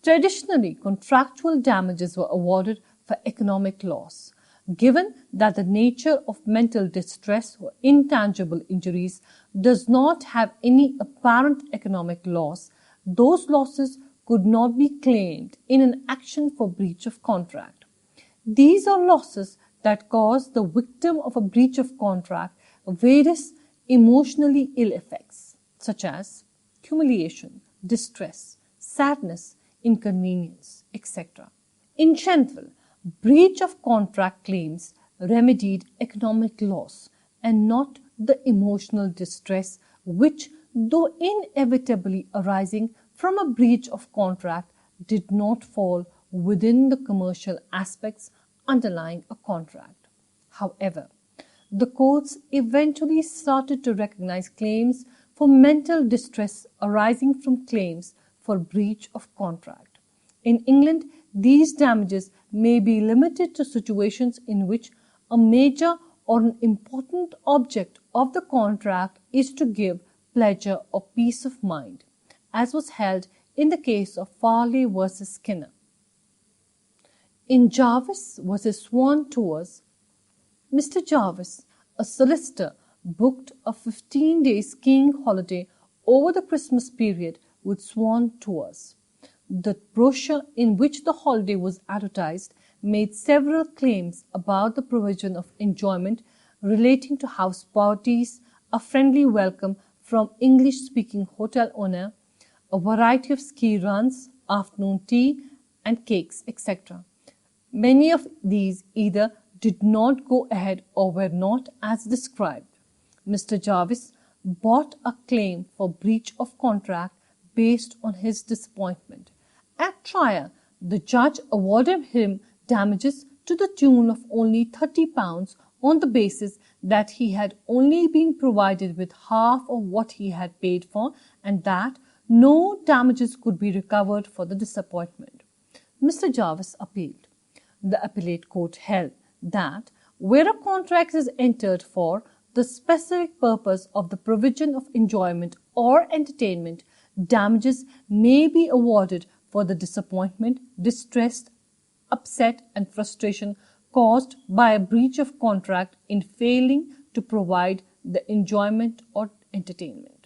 Traditionally, contractual damages were awarded for economic loss. Given that the nature of mental distress or intangible injuries does not have any apparent economic loss, those losses could not be claimed in an action for breach of contract. These are losses that cause the victim of a breach of contract various emotionally ill effects, such as humiliation, distress, sadness, inconvenience, etc. In general, breach of contract claims remedied economic loss and not the emotional distress which, though inevitably arising from a breach of contract, did not fall within the commercial aspects underlying a contract. However, the courts eventually started to recognize claims for mental distress arising from claims for breach of contract. In England, these damages may be limited to situations in which a major or an important object of the contract is to give pleasure or peace of mind, as was held in the case of Farley v. Skinner. In Jarvis v. Swan Tours, Mr. Jarvis, a solicitor, booked a 15-day skiing holiday over the Christmas period with Swan Tours. The brochure in which the holiday was advertised made several claims about the provision of enjoyment relating to house parties, a friendly welcome from English-speaking hotel owner, a variety of ski runs, afternoon tea and cakes, etc. Many of these either did not go ahead or were not as described. Mr. Jarvis brought a claim for breach of contract based on his disappointment. At trial, the judge awarded him damages to the tune of only £30 on the basis that he had only been provided with half of what he had paid for and that no damages could be recovered for the disappointment. Mr. Jarvis appealed. The appellate court held that where a contract is entered for the specific purpose of the provision of enjoyment or entertainment, damages may be awarded for the disappointment, distress, upset and frustration caused by a breach of contract in failing to provide the enjoyment or entertainment.